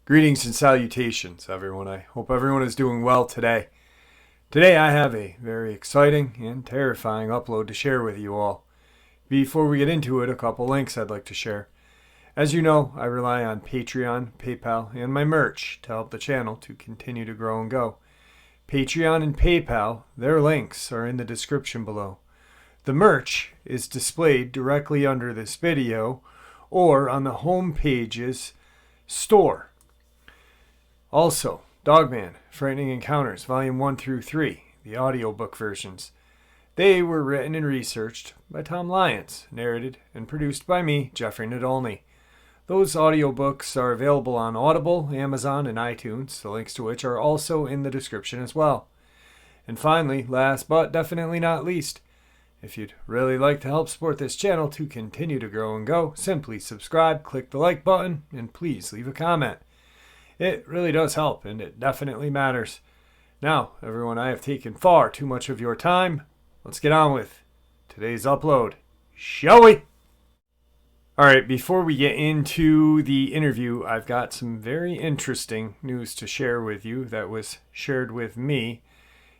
Greetings and salutations, everyone. I hope everyone is doing well today. Today I have a very exciting and terrifying upload to share with you all. Before we get into it, a couple links I'd like to share. As you know, I rely on Patreon, PayPal, and my merch to help the channel to continue to grow and go. Patreon and PayPal, their links are in the description below. The merch is displayed directly under this video or on the home page's store. Also, Dogman, Frightening Encounters, Volume 1 through 3, the audiobook versions. They were written and researched by Tom Lyons, narrated and produced by me, Jeffrey Nadolny. Those audiobooks are available on Audible, Amazon, and iTunes, the links to which are also in the description as well. And finally, last but definitely not least, if you'd really like to help support this channel to continue to grow and go, simply subscribe, click the like button, and please leave a comment. It really does help, and it definitely matters. Now, everyone, I have taken far too much of your time. Let's get on with today's upload, shall we? Alright, before we get into the interview, I've got some very interesting news to share with you that was shared with me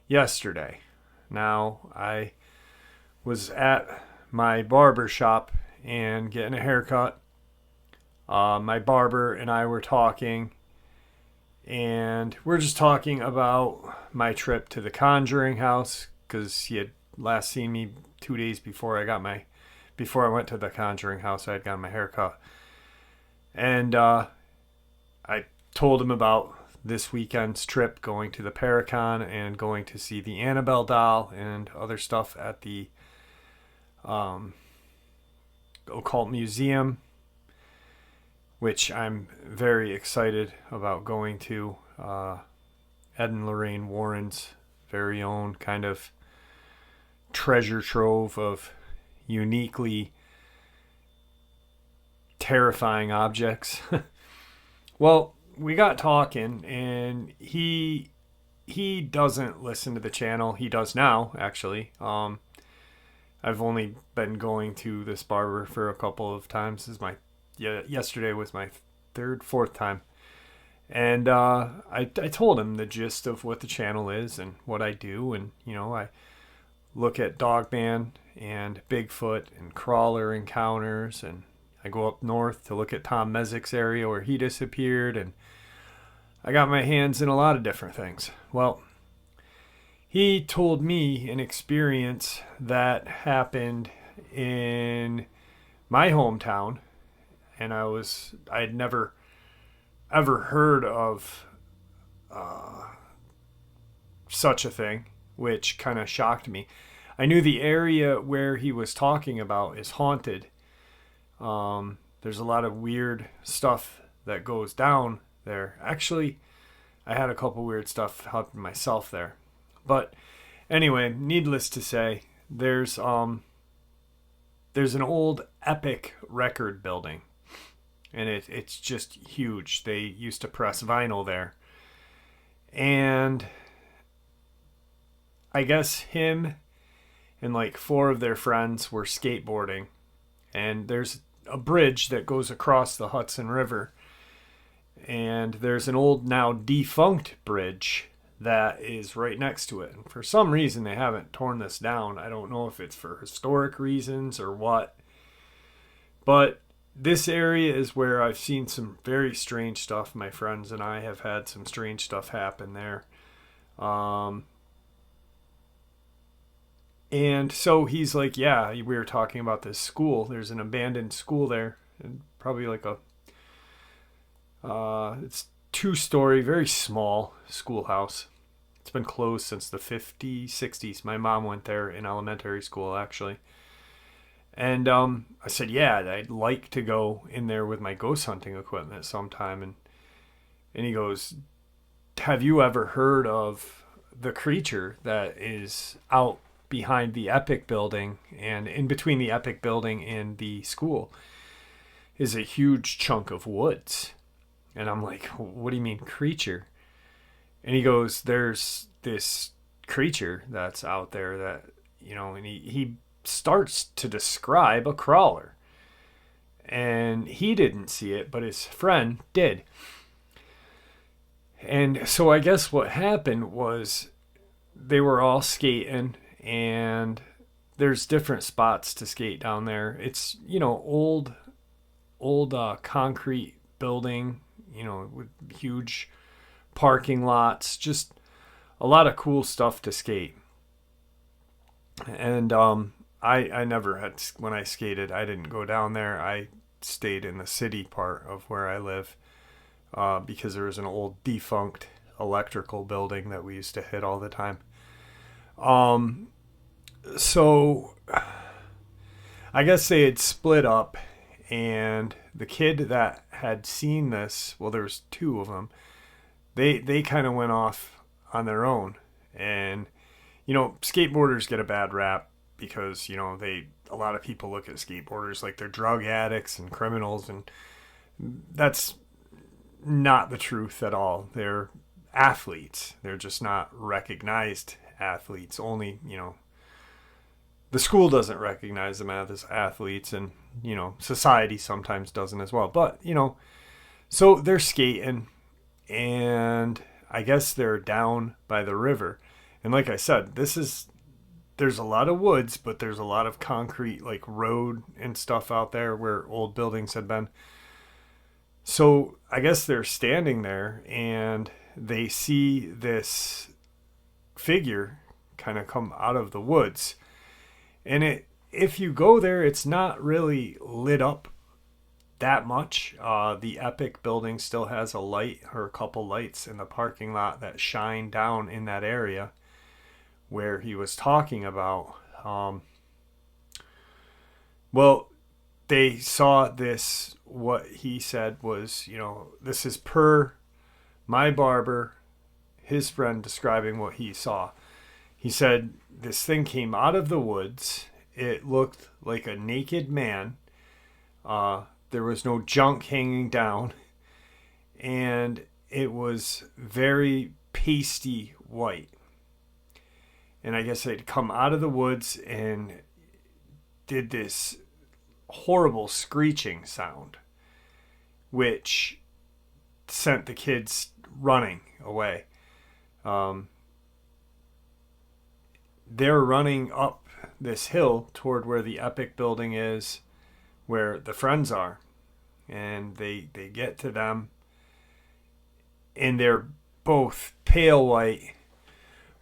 yesterday. Now, I was at my barber shop and getting a haircut. My barber and I were talking. And we're just talking about my trip to the Conjuring house because he had last seen me 2 days before I went to the Conjuring house. I had gotten my hair cut. And I told him about this weekend's trip, going to the Paracon and going to see the Annabelle doll and other stuff at the Occult Museum, which I'm very excited about going to. Ed and Lorraine Warren's very own kind of treasure trove of uniquely terrifying objects. Well, we got talking, and he doesn't listen to the channel. He does now, actually. I've only been going to this barber for a couple of times. Yesterday was my fourth time. And I told him the gist of what the channel is and what I do. And, I look at Dogman and Bigfoot and crawler encounters. And I go up north to look at Tom Mezik's area where he disappeared. And I got my hands in a lot of different things. Well, he told me an experience that happened in my hometown. And I'd never ever heard of such a thing, which kind of shocked me. I knew the area where he was talking about is haunted. There's a lot of weird stuff that goes down there. Actually, I had a couple weird stuff happen myself there. But anyway, needless to say, there's an old Epic record building. And it's just huge. They used to press vinyl there. And I guess him and like 4 of their friends were skateboarding. And there's a bridge that goes across the Hudson River. And there's an old, now defunct bridge that is right next to it. And for some reason, they haven't torn this down. I don't know if it's for historic reasons or what. But this area is where I've seen some very strange stuff. My friends and I have had some strange stuff happen there. And so he's like, yeah, we were talking about this school. There's an abandoned school there. And probably like it's 2-story, very small schoolhouse. It's been closed since the 50s, 60s. My mom went there in elementary school, actually. And I said, yeah, I'd like to go in there with my ghost hunting equipment sometime. And he goes, have you ever heard of the creature that is out behind the Epic building? And in between the Epic building and the school is a huge chunk of woods. And I'm like, what do you mean creature? And he goes, there's this creature that's out there that and he starts to describe a crawler. And he didn't see it, but his friend did. And so I guess what happened was they were all skating, and there's different spots to skate down there. It's, old concrete building, with huge parking lots, just a lot of cool stuff to skate. And I never had, when I skated, I didn't go down there. I stayed in the city part of where I live because there was an old defunct electrical building that we used to hit all the time. So I guess they had split up, and the kid that had seen this, well, there was two of them, they kind of went off on their own. And, skateboarders get a bad rap because, a lot of people look at skateboarders like they're drug addicts and criminals, and that's not the truth at all. They're athletes. They're just not recognized athletes. Only, the school doesn't recognize them as athletes, and, society sometimes doesn't as well. But, so they're skating, and I guess they're down by the river. And like I said, there's a lot of woods, but there's a lot of concrete, like road and stuff out there where old buildings had been. So I guess they're standing there, and they see this figure kind of come out of the woods. And if you go there, it's not really lit up that much. The Epic building still has a light or a couple lights in the parking lot that shine down in that area where he was talking about. Well, they saw this, what he said was, this is per my barber, his friend, describing what he saw. He said this thing came out of the woods. It looked like a naked man. There was no junk hanging down. And it was very pasty white. And I guess they'd come out of the woods and did this horrible screeching sound, which sent the kids running away. They're running up this hill toward where the Epic building is, where the friends are. And they get to them, and they're both pale white.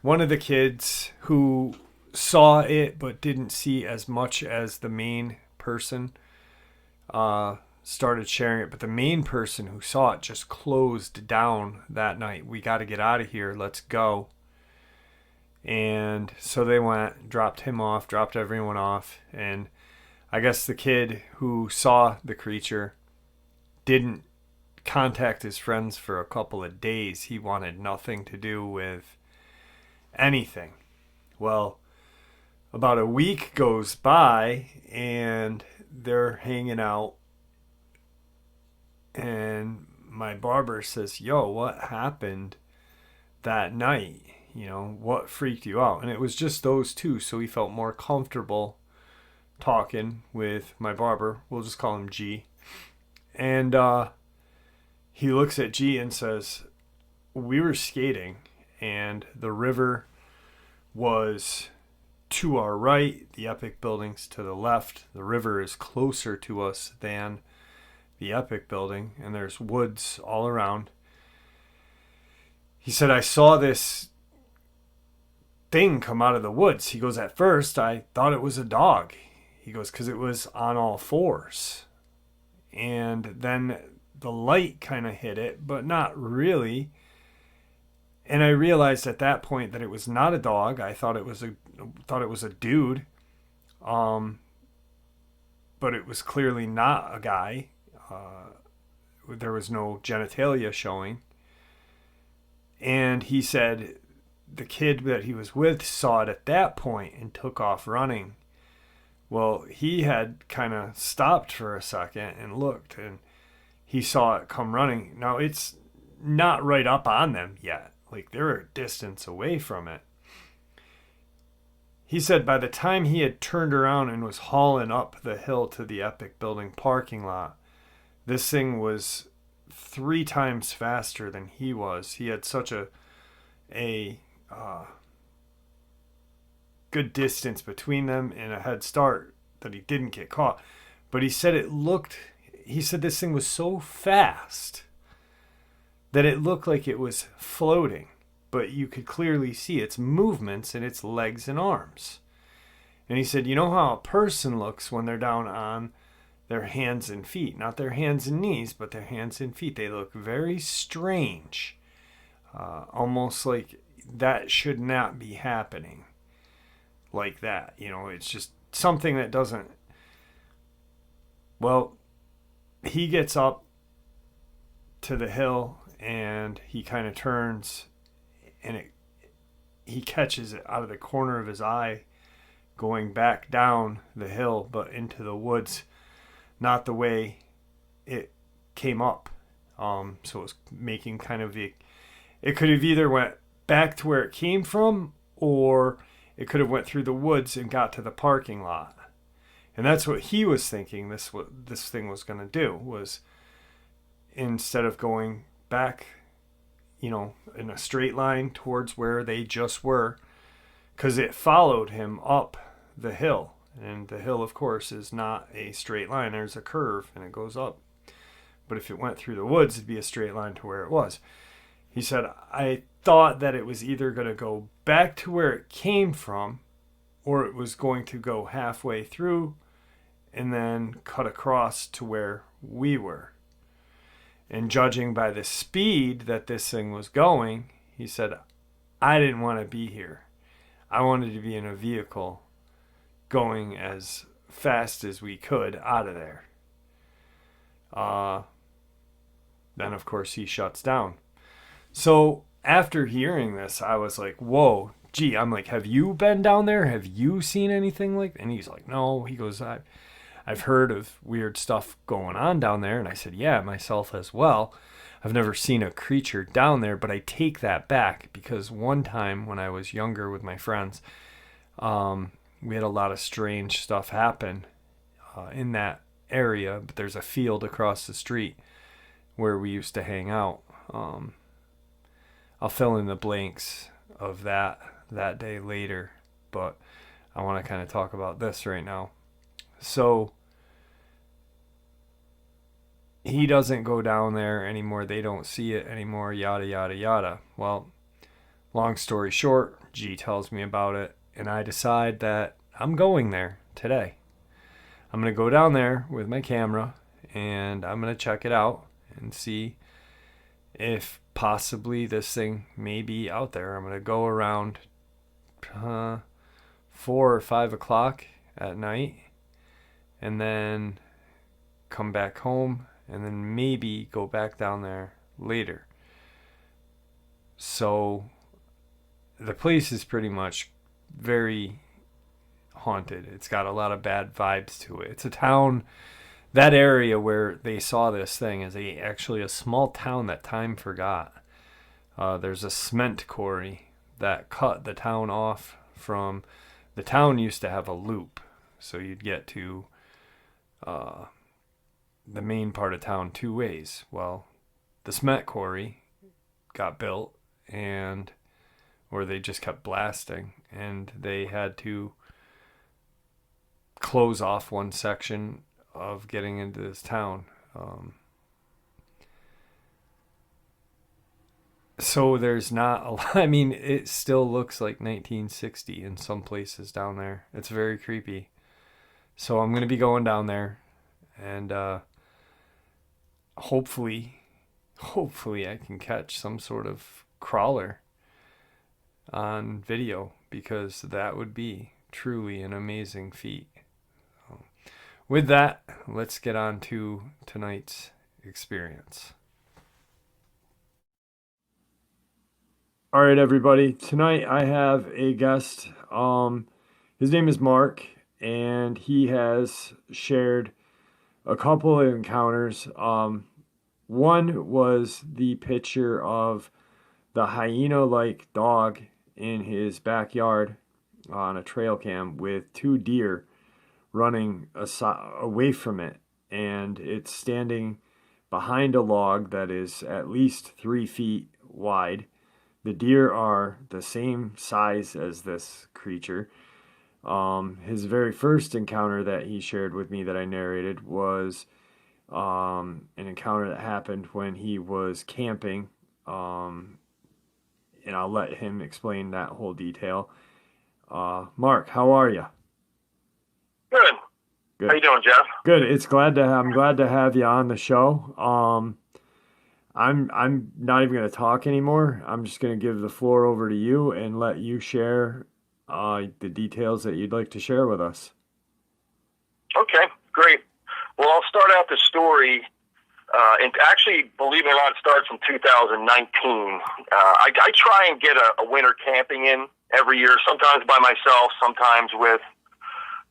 One of the kids who saw it but didn't see as much as the main person started sharing it. But the main person who saw it just closed down that night. We got to get out of here. Let's go. And so they went, dropped him off, dropped everyone off. And I guess the kid who saw the creature didn't contact his friends for a couple of days. He wanted nothing to do with anything. Well, about a week goes by, and they're hanging out, and my barber says, yo, what happened that night? What freaked you out? And it was just those two, so he felt more comfortable talking with my barber. We'll just call him G. And he looks at G and says, we were skating, and the river was to our right, the Epic building's to the left. The river is closer to us than the Epic building, and there's woods all around. He said, I saw this thing come out of the woods. He goes, at first I thought it was a dog. He goes, because it was on all fours. And then the light kind of hit it, but not really. And I realized at that point that it was not a dog. I thought it was a dude. But it was clearly not a guy. There was no genitalia showing. And he said the kid that he was with saw it at that point and took off running. Well, he had kind of stopped for a second and looked, and he saw it come running. Now, it's not right up on them yet. Like, they're a distance away from it. he said by the time he had turned around and was hauling up the hill to the Epic Building parking lot, this thing was 3 times faster than he was. He had such a good distance between them and a head start that he didn't get caught. But he said this thing was so fast that it looked like it was floating, but you could clearly see its movements in its legs and arms. And he said, you know how a person looks when they're down on their hands and feet, not their hands and knees, but their hands and feet. They look very strange, almost like that should not be happening like that. You know, it's just something that doesn't. Well, he gets up to the hill and he kind of turns, and he catches it out of the corner of his eye going back down the hill, but into the woods, not the way it came up. So it was making kind of it could have either went back to where it came from, or it could have went through the woods and got to the parking lot. And that's what he was thinking this thing was going to do, was instead of going back, you know, in a straight line towards where they just were, because it followed him up the hill. And the hill, of course, is not a straight line. There's a curve and it goes up. But if it went through the woods, it'd be a straight line to where it was. He said, I thought that it was either going to go back to where it came from, or it was going to go halfway through and then cut across to where we were. And judging by the speed that this thing was going, he said, I didn't want to be here. I wanted to be in a vehicle going as fast as we could out of there. Then, of course, he shuts down. So after hearing this, I was like, whoa, gee, I'm like, have you been down there? Have you seen anything like that? And he's like, no. He goes, I've heard of weird stuff going on down there. And I said, yeah, myself as well. I've never seen a creature down there, but I take that back, because one time when I was younger with my friends, we had a lot of strange stuff happen in that area. But there's a field across the street where we used to hang out. I'll fill in the blanks of that day later, but I want to kind of talk about this right now. So he doesn't go down there anymore. They don't see it anymore, yada, yada, yada. Well, long story short, G tells me about it, and I decide that I'm going there today. I'm going to go down there with my camera, and I'm going to check it out and see if possibly this thing may be out there. I'm going to go around 4 or 5 o'clock at night, and then come back home, and then maybe go back down there later. So the place is pretty much very haunted. It's got a lot of bad vibes to it. It's a town. That area where they saw this thing is actually a small town that time forgot. There's a cement quarry that cut the town off from... The town used to have a loop, so you'd get to the main part of town 2 ways. Well, the cement quarry got built, or they just kept blasting, and they had to close off one section of getting into this town. So there's not a lot. I mean, it still looks like 1960 in some places down there. It's very creepy. So I'm going to be going down there, and hopefully I can catch some sort of crawler on video, because that would be truly an amazing feat. With that, let's get on to tonight's experience. All right, everybody. Tonight I have a guest. His name is Mark, and he has shared a couple of encounters. One was the picture of the hyena-like dog in his backyard on a trail cam with two deer running away from it, and it's standing behind a log that is at least 3 feet wide. The deer are the same size as this creature. His very first encounter that he shared with me that I narrated was an encounter that happened when he was camping, and I'll let him explain that whole detail. Mark, how are you? Good. Good. How you doing, Jeff? Good. I'm glad to have you on the show. I'm not even going to talk anymore. I'm just going to give the floor over to you and let you share the details that you'd like to share with us. Okay, great. Well, I'll start out the story, and actually, believe it or not, it starts in 2019. I try and get a winter camping in every year, sometimes by myself, sometimes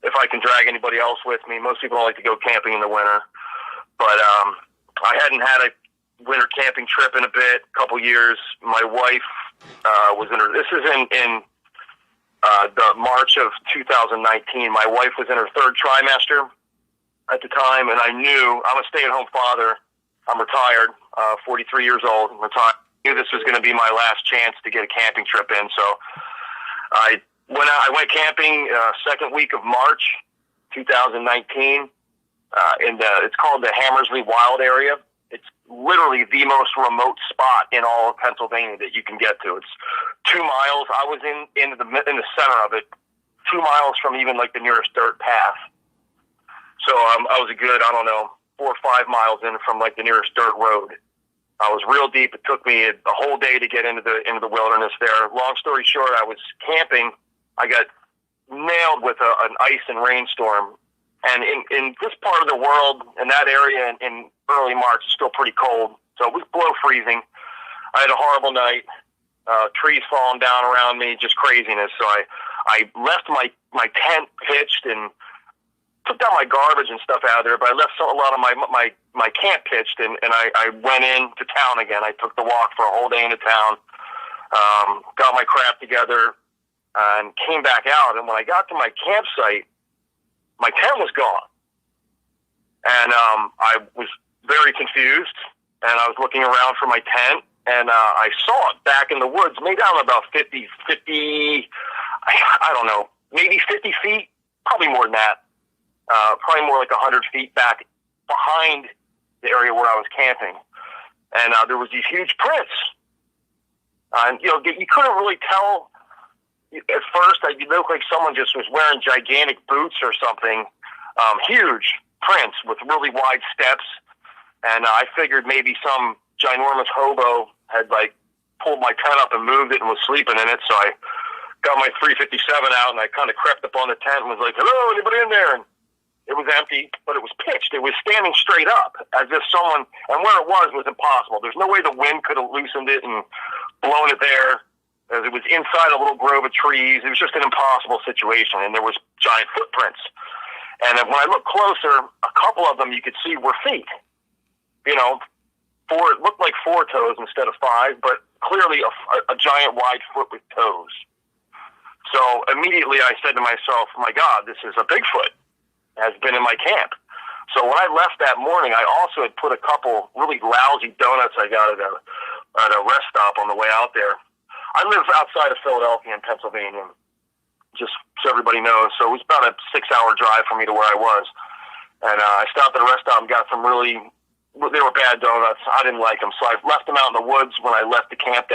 if I can drag anybody else with me. Most people don't like to go camping in the winter, but I hadn't had a winter camping trip in a couple years. My wife was this is in the March of 2019. My wife was in her third trimester at the time, and I knew I'm a stay-at-home father. I'm retired, 43 years old, retired. I knew this was going to be my last chance to get a camping trip in, so I went camping second week of March 2019. It's called the Hammersley Wild Area. It's literally the most remote spot in all of Pennsylvania that you can get to. It's 2 miles. I was in the center of it, 2 miles from even like the nearest dirt path. So I was a good, 4 or 5 miles in from like the nearest dirt road. I was real deep. It took me a whole day to get into the wilderness there. Long story short, I was camping. I got nailed with an ice and rainstorm. And in this part of the world, in that area in early March, it's still pretty cold. So it was below freezing. I had a horrible night. Trees falling down around me, just craziness. So I left my tent pitched and took down my garbage and stuff out of there, but I left a lot of my camp pitched, and I went into town again. I took the walk for a whole day into town, got my crap together, and came back out. And when I got to my campsite, my tent was gone. And I was very confused, and I was looking around for my tent, and I saw it back in the woods, maybe down about 50, I don't know, maybe 50 feet, probably more than that. Probably more like 100 feet back behind the area where I was camping. And there was these huge prints. And, you couldn't really tell at first. It looked like someone just was wearing gigantic boots or something. Huge prints with really wide steps. And I figured maybe some ginormous hobo had, pulled my tent up and moved it and was sleeping in it. So I got my 357 out and I kind of crept up on the tent and was like, "Hello, anybody in there?" And it was empty, but it was pitched. It was standing straight up, as if someone, and where it was impossible. There's no way the wind could have loosened it and blown it there, as it was inside a little grove of trees. It was just an impossible situation, and there was giant footprints. And then when I looked closer, a couple of them you could see were feet. It looked like 4 toes instead of 5, but clearly a giant wide foot with toes. So immediately I said to myself, "My God, this is a Bigfoot. Has been in my camp." So when I left that morning, I also had put a couple really lousy donuts I got at a rest stop on the way out there. I live outside of Philadelphia in Pennsylvania, just so everybody knows. So it was about a 6-hour drive for me to where I was. And I stopped at a rest stop and got they were bad donuts. I didn't like them. So I left them out in the woods when I left the camp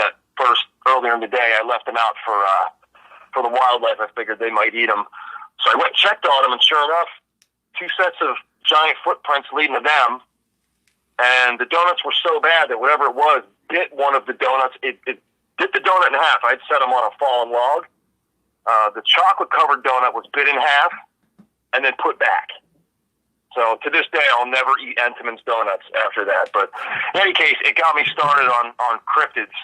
earlier in the day. I left them out for the wildlife. I figured they might eat them. So I went and checked on them, and sure enough, 2 sets of giant footprints leading to them, and the donuts were so bad that whatever it was bit one of the donuts. It bit the donut in half. I'd set them on a fallen log. The chocolate-covered donut was bit in half and then put back. So to this day, I'll never eat Entenmann's donuts after that. But in any case, it got me started on cryptids.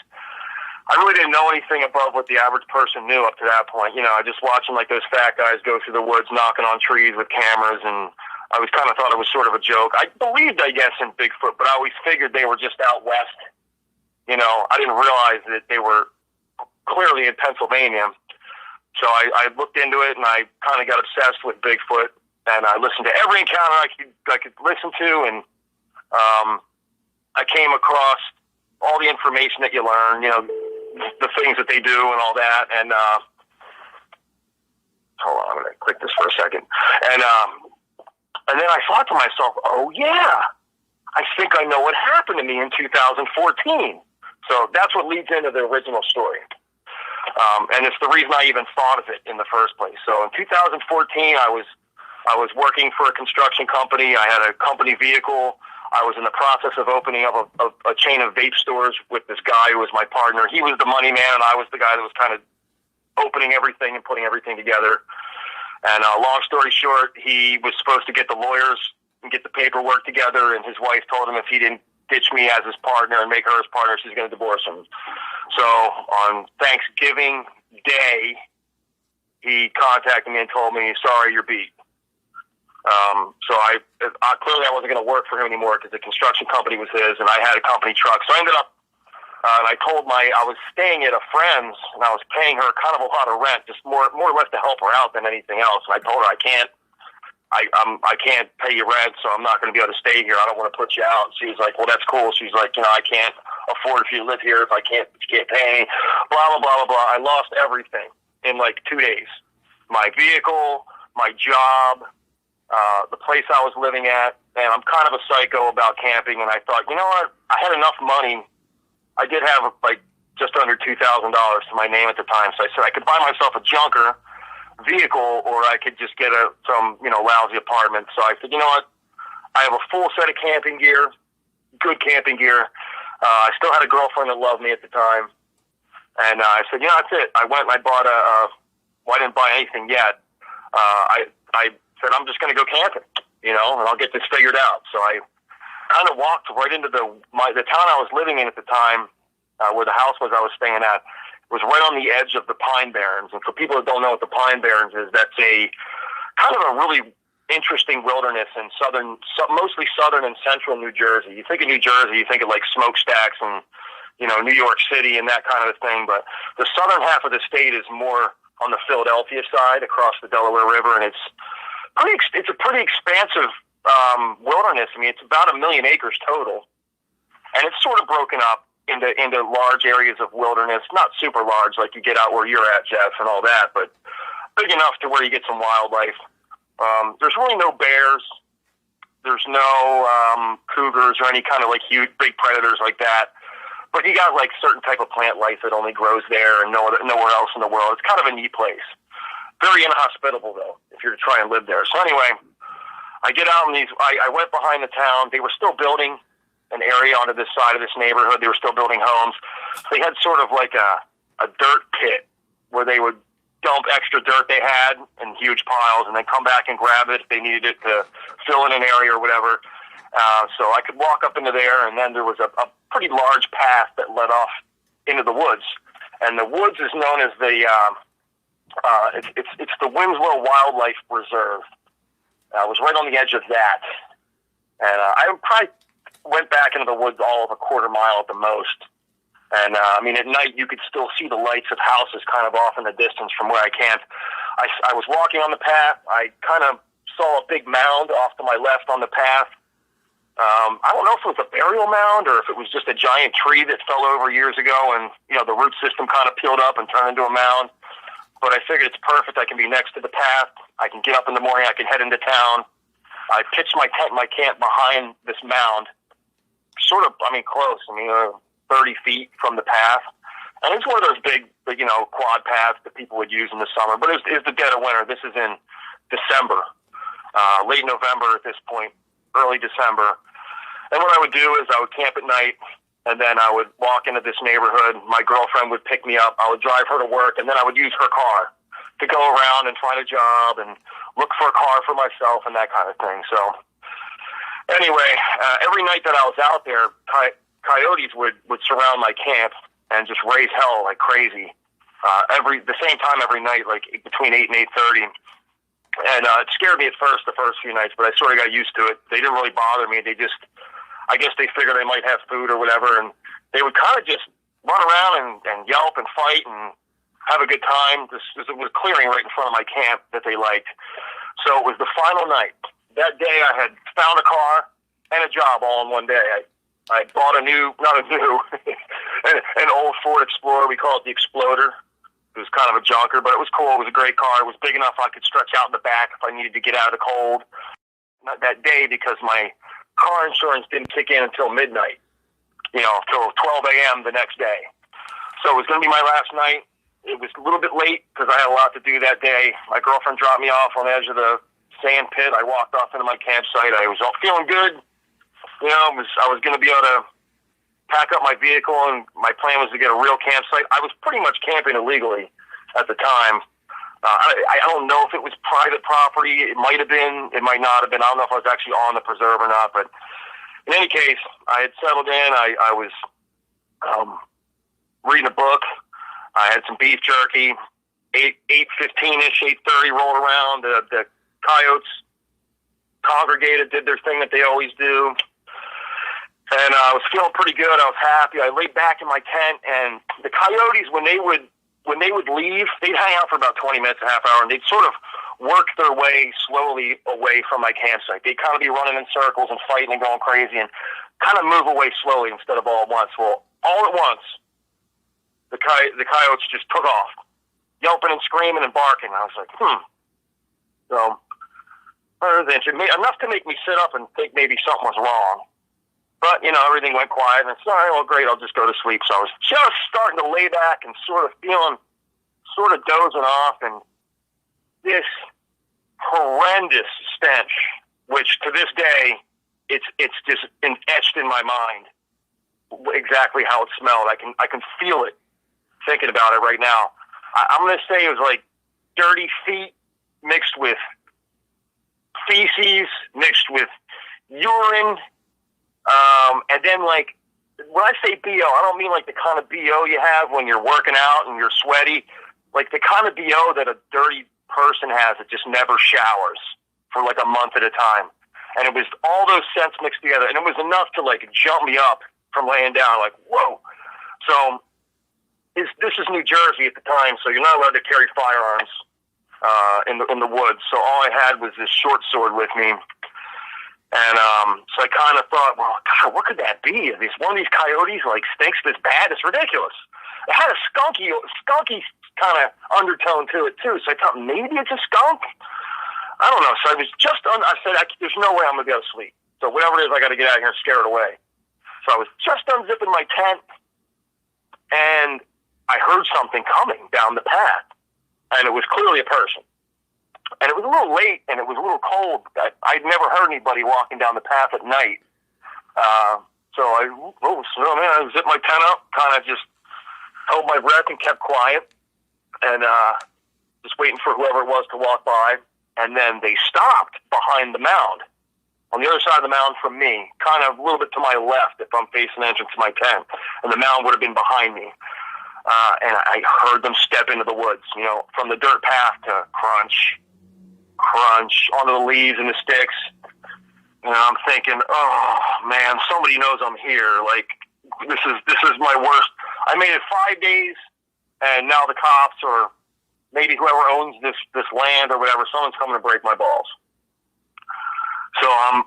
I really didn't know anything above what the average person knew up to that point. I just watching those fat guys go through the woods knocking on trees with cameras, and I was kind of thought it was sort of a joke. I believed, I guess, in Bigfoot, but I always figured they were just out west. I didn't realize that they were clearly in Pennsylvania. So I looked into it, and I kind of got obsessed with Bigfoot, and I listened to every encounter I could listen to, and I came across all the information that you learn, the things that they do and all that. And hold on, I'm going to click this for a second. And then I thought to myself, oh yeah, I think I know what happened to me in 2014. So that's what leads into the original story. And it's the reason I even thought of it in the first place. So in 2014, I was working for a construction company. I had a company vehicle. I was in the process of opening up a chain of vape stores with this guy who was my partner. He was the money man, and I was the guy that was kind of opening everything and putting everything together. And long story short, he was supposed to get the lawyers and get the paperwork together, and his wife told him if he didn't ditch me as his partner and make her his partner, she's going to divorce him. So on Thanksgiving Day, he contacted me and told me, sorry, you're beat. So I clearly I wasn't going to work for him anymore because the construction company was his, and I had a company truck. So I ended up, and I told I was staying at a friend's, and I was paying her kind of a lot of rent, just more or less to help her out than anything else. And I told her I can't pay you rent, so I'm not going to be able to stay here. I don't want to put you out. She was like, well, that's cool. She's like, I can't afford for you to live here if you can't pay me. Blah blah blah blah blah. I lost everything in like 2 days. My vehicle, my job, the place I was living at, and I'm kind of a psycho about camping, and I thought, you know what? I had enough money. I did have like just under $2,000 to my name at the time, so I said I could buy myself a junker vehicle, or I could just get some lousy apartment. So I said, you know what? I have a full set of camping gear, good camping gear. I still had a girlfriend that loved me at the time, and I said, that's it. I went and I bought I didn't buy anything yet. I said, I'm just going to go camping, and I'll get this figured out. So I kind of walked right into the town I was living in at the time, where the house was I was staying at. It was right on the edge of the Pine Barrens. And for people that don't know what the Pine Barrens is, that's a kind of a really interesting wilderness in mostly southern and central New Jersey. You think of New Jersey, you think of like smokestacks and, New York City and that kind of thing. But the southern half of the state is more on the Philadelphia side across the Delaware River. And it's a pretty expansive wilderness. I mean, it's about 1 million acres total. And it's sort of broken up into large areas of wilderness, not super large like you get out where you're at, Jeff, and all that, but big enough to where you get some wildlife. There's really no bears. There's no cougars or any kind of like huge, big predators like that. But you got like certain type of plant life that only grows there and nowhere else in the world. It's kind of a neat place. Very inhospitable though, if you're to try and live there. So anyway, I get out in I went behind the town. They were still building an area onto this side of this neighborhood. They were still building homes. They had sort of like a dirt pit where they would dump extra dirt they had in huge piles and then come back and grab it if they needed it to fill in an area or whatever. So I could walk up into there, and then there was a pretty large path that led off into the woods. And the woods is known as it's the Winslow Wildlife Reserve. I was right on the edge of that. And I probably went back into the woods all of a quarter mile at the most. And, at night you could still see the lights of houses kind of off in the distance from where I camped. I was walking on the path. I kind of saw a big mound off to my left on the path. I don't know if it was a burial mound or if it was just a giant tree that fell over years ago and, the root system kind of peeled up and turned into a mound. But I figured it's perfect. I can be next to the path. I can get up in the morning. I can head into town. I pitched my camp behind this mound, sort of, close. 30 feet from the path. And it's one of those big, quad paths that people would use in the summer. But it's the dead of winter. This is in December, late November at this point, early December. And what I would do is I would camp at night, and then I would walk into this neighborhood. My girlfriend would pick me up. I would drive her to work, and then I would use her car to go around and find a job and look for a car for myself and that kind of thing. So anyway, every night that I was out there, coyotes would surround my camp and just raise hell like crazy. The same time every night, like between 8 and 8:30. And it scared me at first, the first few nights, but I sort of got used to it. They didn't really bother me. I guess they figured they might have food or whatever, and they would kind of just run around and yelp and fight, and have a good time. This was a clearing right in front of my camp that they liked. So it was the final night. That day I had found a car and a job all in one day. I bought an old Ford Explorer. We call it the Exploder. It was kind of a junker, but it was cool. It was a great car. It was big enough I could stretch out in the back if I needed to get out of the cold. Not that day because my car insurance didn't kick in until midnight, till 12 a.m. the next day. So it was going to be my last night. It was a little bit late because I had a lot to do that day. My girlfriend dropped me off on the edge of the sand pit. I walked off into my campsite. I was all feeling good. I was going to be able to pack up my vehicle, and my plan was to get a real campsite. I was pretty much camping illegally at the time. I don't know if it was private property. It might have been. It might not have been. I don't know if I was actually on the preserve or not. But in any case, I had settled in. I was reading a book. I had some beef jerky. 8:15-ish, 8:30 rolled around. The coyotes congregated, did their thing that they always do. And I was feeling pretty good. I was happy. I laid back in my tent, and the coyotes, when they would leave, they'd hang out for about 20 minutes, a half hour, and they'd sort of work their way slowly away from my campsite. They'd kind of be running in circles and fighting and going crazy and kind of move away slowly instead of all at once. Well, all at once, the coyotes just took off, yelping and screaming and barking. I was like, So, enough to make me sit up and think maybe something was wrong. But, everything went quiet, and it's all right, well, great, I'll just go to sleep. So I was just starting to lay back and sort of dozing off, and this horrendous stench, which to this day, it's just etched in my mind exactly how it smelled. I can feel it thinking about it right now. I'm going to say it was like dirty feet mixed with feces, mixed with urine. And then, like, when I say BO, I don't mean like the kind of BO you have when you're working out and you're sweaty. Like the kind of BO that a dirty person has that just never showers for like a month at a time. And it was all those scents mixed together. And it was enough to, like, jump me up from laying down. Like, whoa. So this is New Jersey at the time, so you're not allowed to carry firearms in the woods. So all I had was this short sword with me. And so I kind of thought, well, God, what could that be? Is one of these coyotes like stinks this bad? It's ridiculous. It had a skunky kind of undertone to it too. So I thought maybe it's a skunk. I don't know. So I was I said, there's no way I'm gonna be able to sleep. So whatever it is, I got to get out of here and scare it away. So I was just unzipping my tent, and I heard something coming down the path, and it was clearly a person. And it was a little late, and it was a little cold. I'd never heard anybody walking down the path at night. So I zipped my tent up, kind of just held my breath and kept quiet, and just waiting for whoever it was to walk by. And then they stopped behind the mound, on the other side of the mound from me, kind of a little bit to my left if I'm facing the entrance to my tent. And the mound would have been behind me. And I heard them step into the woods, from the dirt path to crunch onto the leaves and the sticks. And I'm thinking, oh man, somebody knows I'm here. Like, this is my worst. I made it 5 days, and now the cops or maybe whoever owns this land or whatever, someone's coming to break my balls. So I'm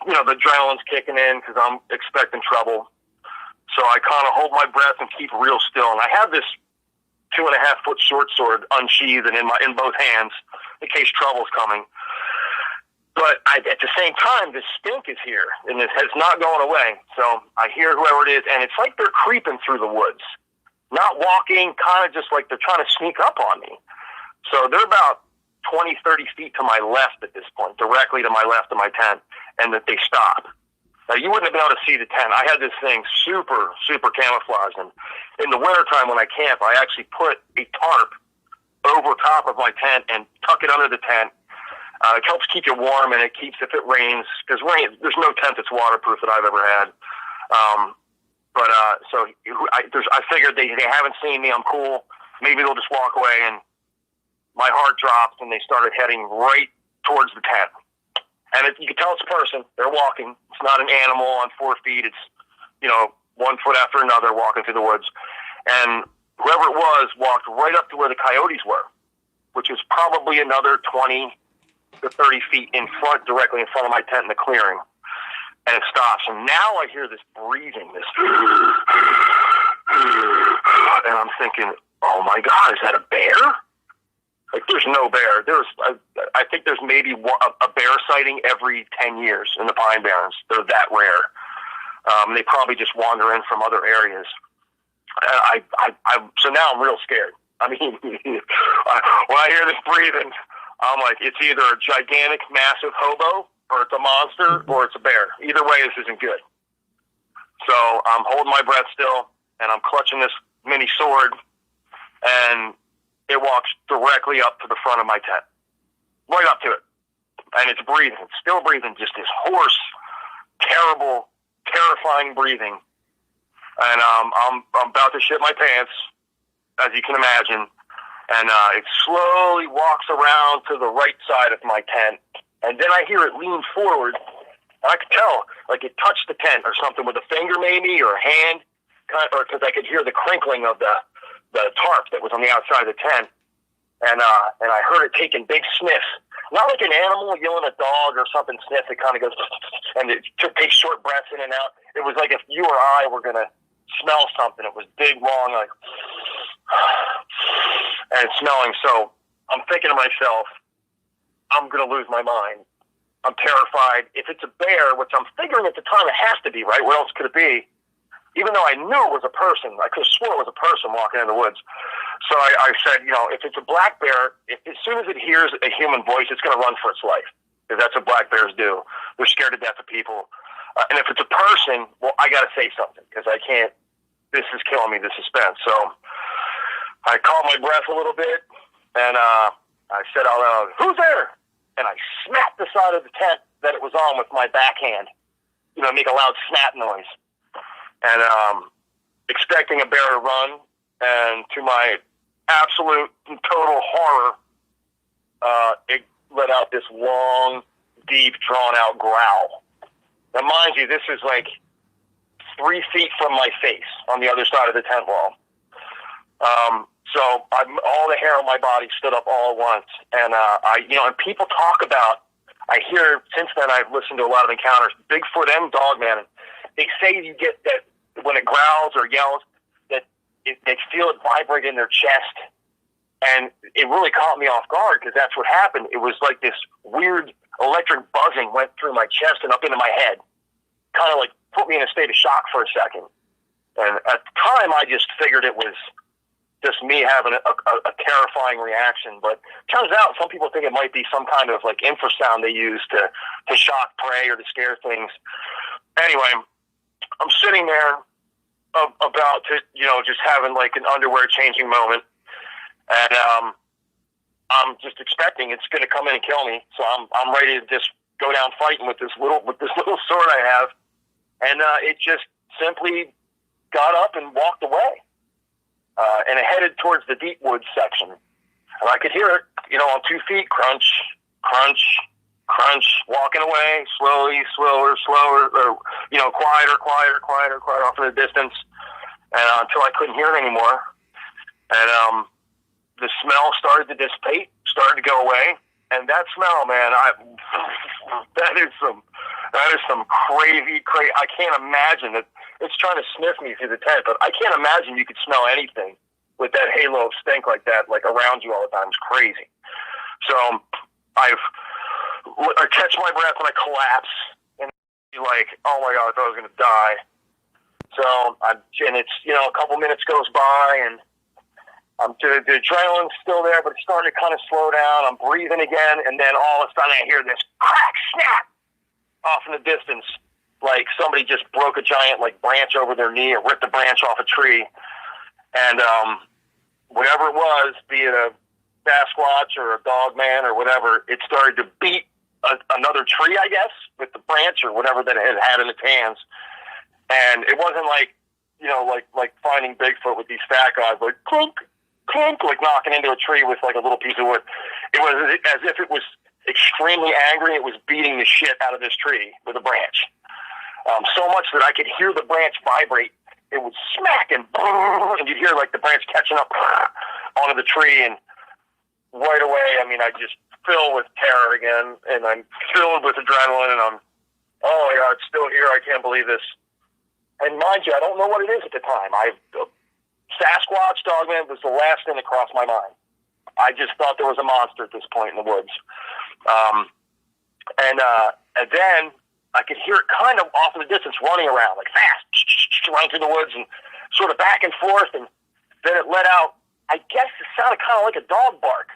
the adrenaline's kicking in because I'm expecting trouble. So I kind of hold my breath and keep real still. And I have this 2.5-foot short sword unsheathed and in both hands in case trouble's coming. But at the same time, this stink is here, and it has not gone away. So I hear whoever it is, and it's like they're creeping through the woods. Not walking, kind of just like they're trying to sneak up on me. So they're about 20, 30 feet to my left at this point, directly to my left of my tent, and that they stop. Now, you wouldn't have been able to see the tent. I had this thing super, super camouflaged. And in the wintertime when I camp, I actually put a tarp over top of my tent and tuck it under the tent. It helps keep you warm, and it keeps, if it rains, because there's no tent that's waterproof that I've ever had. So I figured they haven't seen me. I'm cool. Maybe they'll just walk away. And my heart dropped, and they started heading right towards the tent. And you can tell it's a person. They're walking. It's not an animal on 4 feet. It's, 1 foot after another walking through the woods. And whoever it was walked right up to where the coyotes were, which is probably another 20 to 30 feet in front, directly in front of my tent in the clearing. And it stops. And now I hear this breathing, this, and I'm thinking, oh my God, is that a bear? Like, there's no bear. I think there's maybe a bear sighting every 10 years in the Pine Barrens. They're that rare. They probably just wander in from other areas. So now I'm real scared. I mean, when I hear this breathing, I'm like, it's either a gigantic, massive hobo, or it's a monster, or it's a bear. Either way, this isn't good. So I'm holding my breath still, and I'm clutching this mini sword, and it walks directly up to the front of my tent. Right up to it. And it's breathing. It's still breathing, just this hoarse, terrible, terrifying breathing. And I'm about to shit my pants, as you can imagine. And it slowly walks around to the right side of my tent. And then I hear it lean forward. I could tell, like it touched the tent or something with a finger maybe, or a hand, or because I could hear the crinkling of the tarp that was on the outside of the tent. And I heard it taking big sniffs. Not like an animal, a dog or something sniff. It kind of goes, and it takes short breaths in and out. It was like if you or I were going to smell something. It was big, long, like, and it's smelling. So I'm thinking to myself, I'm going to lose my mind. I'm terrified. If it's a bear, which I'm figuring at the time it has to be, right? What else could it be? Even though I knew it was a person, I could have sworn it was a person walking in the woods. So I said, if it's a black bear, as soon as it hears a human voice, it's going to run for its life. Because that's what black bears do. They're scared to death of people. And if it's a person, well, I got to say something because I can't. This is killing me, the suspense. So I caught my breath a little bit, and I said out loud, "Who's there?" And I smacked the side of the tent that it was on with my backhand. Make a loud snap noise. And expecting a bear to run, and to my absolute and total horror, it let out this long, deep, drawn-out growl. Now, mind you, this is like 3 feet from my face on the other side of the tent wall. So all the hair on my body stood up all at once. And and people talk about, I hear, since then I've listened to a lot of encounters, Bigfoot and Dogman, they say you get that when it growls or yells, that they feel it vibrate in their chest. And it really caught me off guard because that's what happened. It was like this weird electric buzzing went through my chest and up into my head. Kind of like put me in a state of shock for a second. And at the time, I just figured it was just me having a terrifying reaction. But turns out some people think it might be some kind of like infrasound they use to shock prey or to scare things. Anyway, I'm sitting there about to, just having like an underwear changing moment. And I'm just expecting it's going to come in and kill me. So I'm ready to just go down fighting with this little sword I have. And it just simply got up and walked away. And it headed towards the deep woods section. And I could hear it, on 2 feet, crunch, crunch, crunch, walking away, slowly, slower, or, quieter off in the distance, and until I couldn't hear it anymore. And the smell started to dissipate, started to go away. And that smell, man, that is some crazy. I can't imagine that. It's trying to sniff me through the tent, but I can't imagine you could smell anything with that halo of stink like that, like around you all the time. It's crazy. So I catch my breath and I collapse, and I'm like, oh my God, I thought I was going to die. So and it's a couple minutes goes by, and the adrenaline's still there, but it's starting to kind of slow down. I'm breathing again, and then all of a sudden I hear this crack, snap off in the distance. Like somebody just broke a giant branch over their knee or ripped a branch off a tree. And whatever it was, be it a Sasquatch or a Dogman or whatever, it started to beat another tree, I guess, with the branch or whatever that it had in its hands. And it wasn't like finding Bigfoot with these fat guys, like clunk, clunk, like knocking into a tree with like a little piece of wood. It was as if it was extremely angry. It was beating the shit out of this tree with a branch. So much that I could hear the branch vibrate it would smack and boom, and you'd hear like the branch catching up onto the tree, and right away, I mean, I just fill with terror again, and I'm filled with adrenaline, and oh my God, it's still here. I can't believe this. And mind you, I don't know what it is at the time. Sasquatch, Dogman was the last thing that crossed my mind. I just thought there was a monster at this point in the woods. And then I could hear it kind of off in the distance running around, like fast, running through the woods and sort of back and forth. And then it let out, I guess it sounded kind of like a dog bark,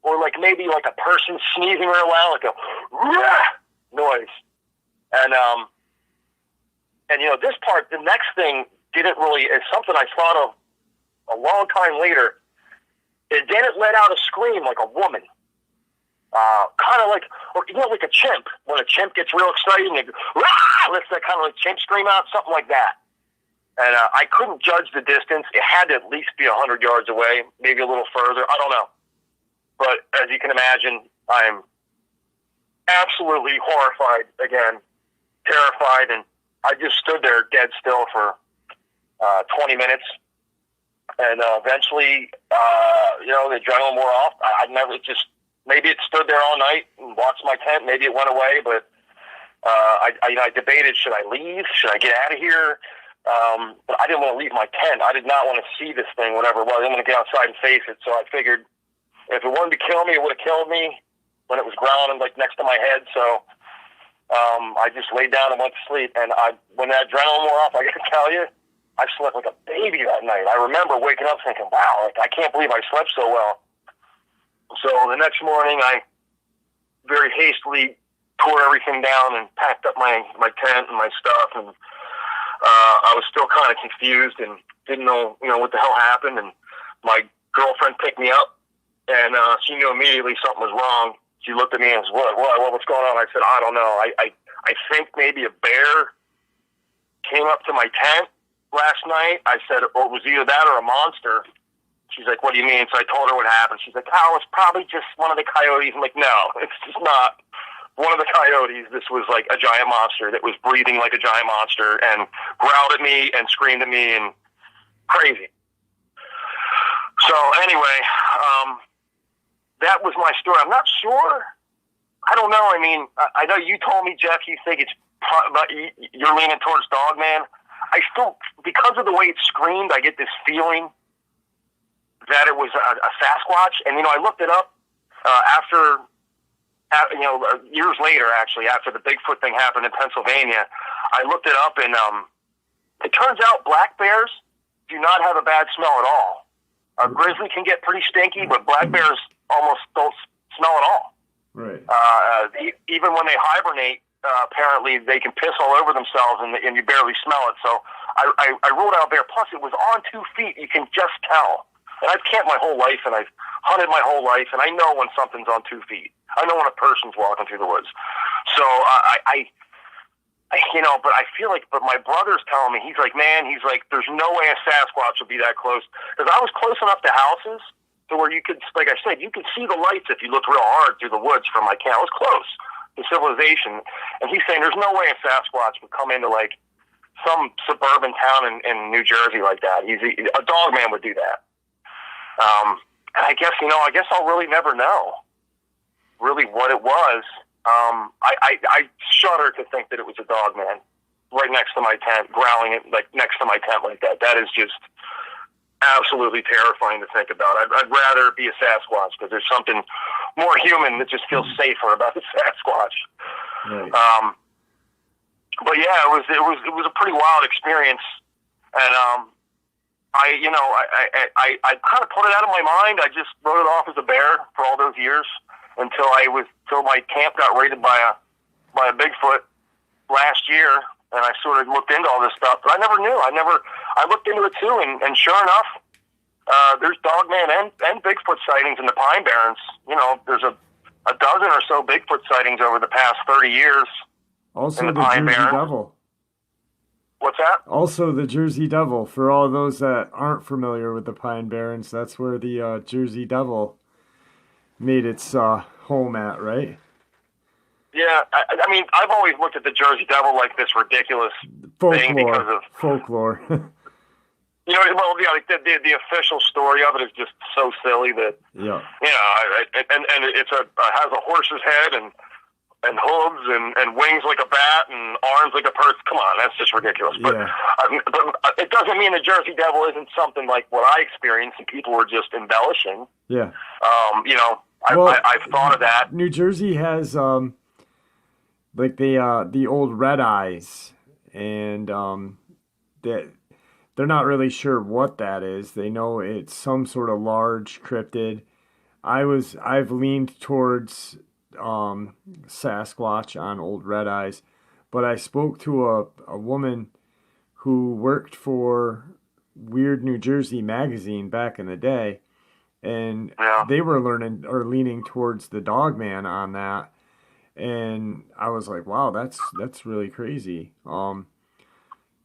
or like maybe like a person sneezing real loud, like a rah noise. And this part, the next thing didn't really, it's something I thought of a long time later. And then it let out a scream like a woman. Kind of like, or like a chimp. When a chimp gets real excited and it lets that kind of like chimp scream out, something like that. And I couldn't judge the distance. It had to at least be 100 yards away, maybe a little further. I don't know. But as you can imagine, I'm absolutely horrified again, terrified, and I just stood there dead still for 20 minutes. And eventually, the adrenaline wore off. Maybe it stood there all night and watched my tent. Maybe it went away, but I debated, should I leave? Should I get out of here? But I didn't want to leave my tent. I did not want to see this thing, whatever it was. I didn't want to get outside and face it. So I figured if it wanted to kill me, it would have killed me when it was growling like next to my head. So I just laid down and went to sleep. And when that adrenaline wore off, I got to tell you, I slept like a baby that night. I remember waking up thinking, wow, I can't believe I slept so well. So the next morning, I very hastily tore everything down and packed up my tent and my stuff. And I was still kind of confused and didn't know, what the hell happened. And my girlfriend picked me up, and she knew immediately something was wrong. She looked at me and said, what's going on? I said, I don't know. I think maybe a bear came up to my tent last night. I said, it was either that or a monster. She's like, what do you mean? So I told her what happened. She's like, it's probably just one of the coyotes. I'm like, no, it's just not one of the coyotes. This was like a giant monster that was breathing like a giant monster and growled at me and screamed at me and crazy. So anyway, that was my story. I'm not sure. I don't know. I mean, I know you told me, Jeff, you think you're leaning towards Dogman. I still, because of the way it screamed, I get this feeling that it was a Sasquatch. And, I looked it up after years later, actually, after the Bigfoot thing happened in Pennsylvania. I looked it up, and it turns out black bears do not have a bad smell at all. A grizzly can get pretty stinky, but black bears almost don't smell at all. Right. Even when they hibernate, apparently they can piss all over themselves, and you barely smell it. So I ruled out bear. Plus, it was on 2 feet. You can just tell. And I've camped my whole life, and I've hunted my whole life, and I know when something's on 2 feet. I know when a person's walking through the woods. So but I feel like, but my brother's telling me, he's like, there's no way a Sasquatch would be that close. Because I was close enough to houses to where you could, like I said, you could see the lights if you looked real hard through the woods from my camp. I was close to civilization. And he's saying there's no way a Sasquatch would come into like some suburban town in New Jersey like that. A Dogman would do that. And I guess I'll really never know really what it was. I shudder to think that it was a Dogman right next to my tent, growling it like next to my tent like that. That is just absolutely terrifying to think about. I'd rather it be a Sasquatch because there's something more human that just feels safer about the Sasquatch. Right. But yeah, it was a pretty wild experience, and I kind of put it out of my mind. I just wrote it off as a bear for all those years until my camp got raided by a Bigfoot last year, and I sort of looked into all this stuff. But I never knew. I looked into it too, and sure enough, there's Dogman and Bigfoot sightings in the Pine Barrens. There's a dozen or so Bigfoot sightings over the past 30 years. Also in the Pine Jersey Barrens. Devil. What's that? Also the Jersey Devil. For all those that aren't familiar with the Pine Barrens, that's where the Jersey Devil made its home at, right? Yeah, I mean, I've always looked at the Jersey Devil like this ridiculous thing because of folklore. well, like the official story of it is just so silly that and it's has a horse's head and hooves and wings like a bat and arms like a purse. Come on, that's just ridiculous. But, but it doesn't mean the Jersey Devil isn't something like what I experienced and people were just embellishing. Yeah. I've thought of that. New Jersey has like the old Red Eyes, and they're not really sure what that is. They know it's some sort of large cryptid. I've leaned towards Sasquatch on old Red Eyes, but I spoke to a woman who worked for Weird New Jersey magazine back in the day, and they were leaning towards the Dogman on that, and I was like, wow, that's really crazy.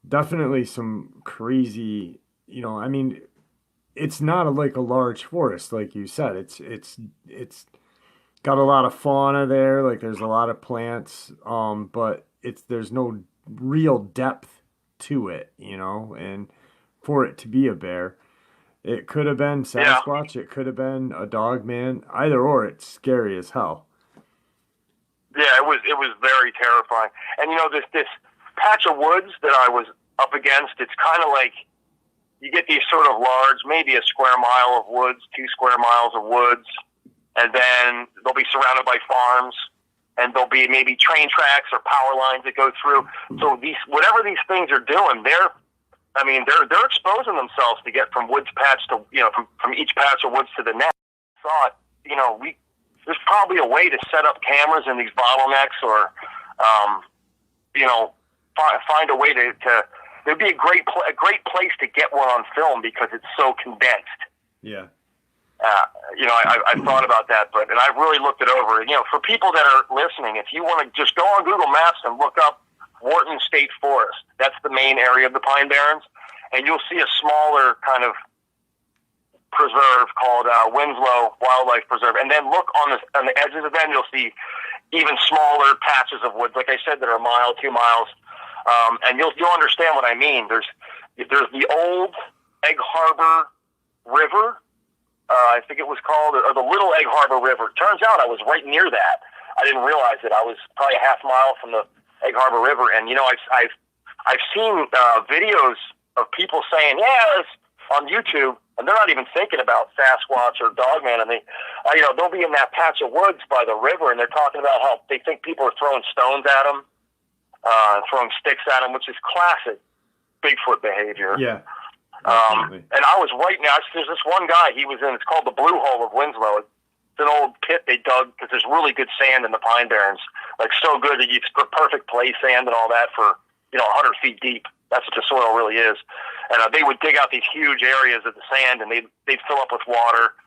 Definitely some crazy, I mean, it's not like a large forest like you said. It's got a lot of fauna there, like there's a lot of plants, but there's no real depth to it, and for it to be a bear, it could have been Sasquatch, it could have been a Dogman, either or, it's scary as hell. Yeah, it was very terrifying. And this patch of woods that I was up against, it's kind of like you get these sort of large, maybe a square mile of woods, 2 square miles of woods, and then they'll be surrounded by farms, and there'll be maybe train tracks or power lines that go through. So whatever these things are doing, they're exposing themselves to get from woods patch to from each patch of woods to the next. Thought there's probably a way to set up cameras in these bottlenecks, or find a way to there'd be a great place to get one on film because it's so condensed. Yeah. I've thought about that, and I've really looked it over. For people that are listening, if you want to just go on Google Maps and look up Wharton State Forest, that's the main area of the Pine Barrens, and you'll see a smaller kind of preserve called Winslow Wildlife Preserve, and then look on the edges of them, you'll see even smaller patches of woods, like I said, that are a mile, 2 miles, and you'll understand what I mean. There's the old Egg Harbor River. I think it was called, or the Little Egg Harbor River. Turns out I was right near that. I didn't realize it. I was probably a half mile from the Egg Harbor River, and I've seen videos of people saying, it's on YouTube, and they're not even thinking about Sasquatch or Dogman, and they'll be in that patch of woods by the river, and they're talking about how they think people are throwing stones at them, throwing sticks at them, which is classic Bigfoot behavior. Yeah. And I was right now. There's this one guy. It's called the Blue Hole of Winslow. It's an old pit they dug because there's really good sand in the Pine Barrens, like so good that it's perfect play sand and all that for 100 feet deep. That's what the soil really is. And they would dig out these huge areas of the sand, and they'd fill up with water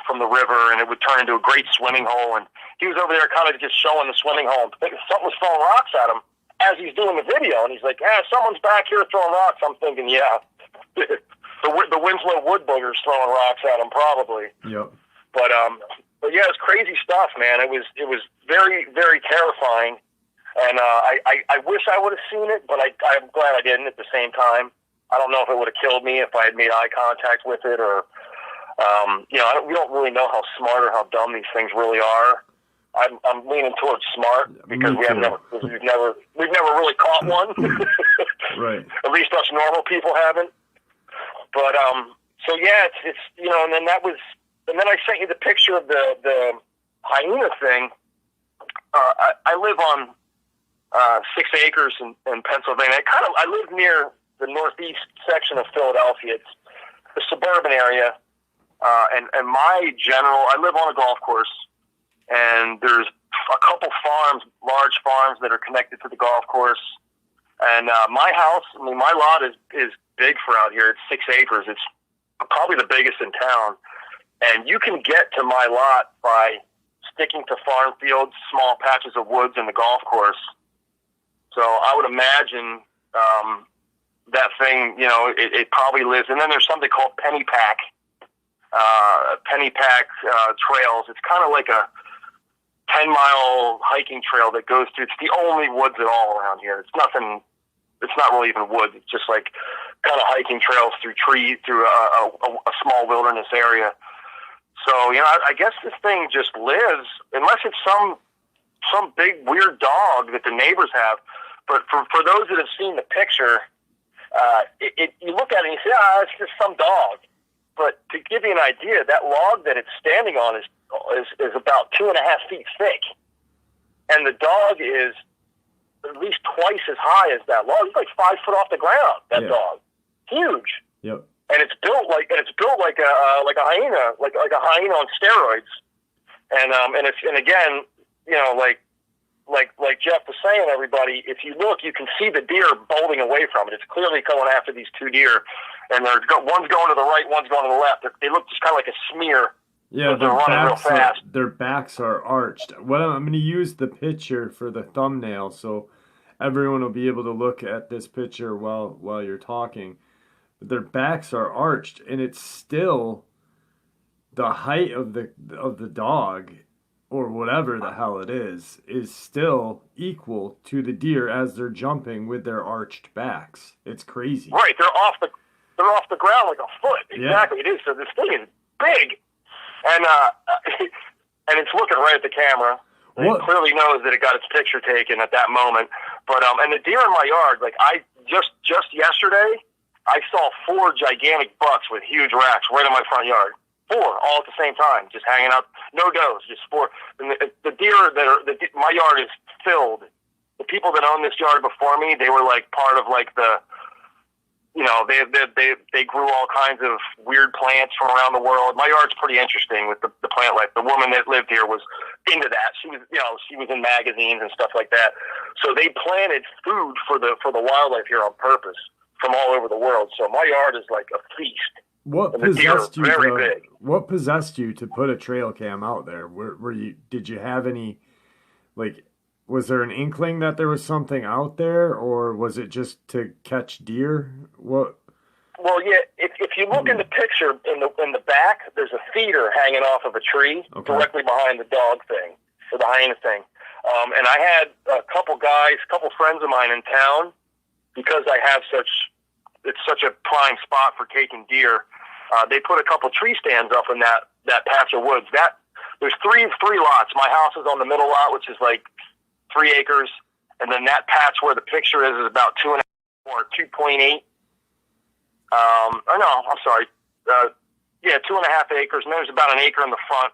from the river, and it would turn into a great swimming hole. And he was over there kind of just showing the swimming hole. Something was throwing rocks at him as he's doing the video, and he's like, someone's back here throwing rocks. I'm thinking, the Winslow wood boogers throwing rocks at him, probably. Yep. But yeah, it's crazy stuff, man. It was very, very terrifying, and I wish I would have seen it, but I'm glad I didn't. At the same time, I don't know if it would have killed me if I had made eye contact with it, or we don't really know how smart or how dumb these things really are. I'm leaning towards smart because we've never really caught one. Right. At least us normal people haven't. But so yeah, it's and then I sent you the picture of the hyena thing. I live on 6 acres in Pennsylvania. I live near the northeast section of Philadelphia. It's a suburban area, and I live on a golf course, and there's a couple farms, large farms that are connected to the golf course. And my house, my lot is big for out here. It's 6 acres. It's probably the biggest in town. And you can get to my lot by sticking to farm fields, small patches of woods, and the golf course. So I would imagine that thing, it probably lives. And then there's something called pennypack trails. It's kind of like a 10-mile hiking trail that goes through. It's the only woods at all around here. It's nothing. It's not really even woods. It's just like kind of hiking trails through trees, through a small wilderness area. So, I guess this thing just lives, unless it's some big weird dog that the neighbors have. But for those that have seen the picture, you look at it and you say, it's just some dog. But to give you an idea, that log that it's standing on is about 2.5 feet thick. And the dog is at least twice as high as that log. It's like 5 foot off the ground, that dog. Huge. Yep. And it's built like a hyena, like a hyena on steroids. And again, like Jeff was saying, everybody, if you look, you can see the deer bolting away from it. It's clearly going after these two deer, and one's going to the right, one's going to the left. They look just kind of like a smear. Yeah, they're running real fast. Their backs are arched. I'm going to use the picture for the thumbnail, so everyone will be able to look at this picture while you're talking. Their backs are arched, and it's still the height of the dog, or whatever the hell it is still equal to the deer as they're jumping with their arched backs. It's crazy. Right, they're off the ground like a foot. Exactly, yeah. It is. So this thing is big, and it's looking right at the camera. It clearly knows that it got its picture taken at that moment. But and the deer in my yard, like I just yesterday, I saw 4 gigantic bucks with huge racks right in my front yard. 4 all at the same time, just hanging out. No does, just 4. And the deer my yard is filled. The people that owned this yard before me, they were like part of like they grew all kinds of weird plants from around the world. My yard's pretty interesting with the plant life. The woman that lived here was into that. She was in magazines and stuff like that. So they planted food for the wildlife here on purpose from all over the world. So my yard is like a feast. What possessed you to put a trail cam out there? Did you have any, like, was there an inkling that there was something out there, or was it just to catch deer? What? Well, yeah. If you look in the picture in the back, there's a feeder hanging off of a tree directly behind the dog thing, or the hyena thing. And I had a couple friends of mine in town, because it's such a prime spot for taking deer. They put a couple tree stands up in that patch of woods. There's three lots. My house is on the middle lot, which is like 3 acres, and then that patch where the picture is about 2.5 or 2.8. I'm sorry. 2.5 acres, and there's about an acre in the front.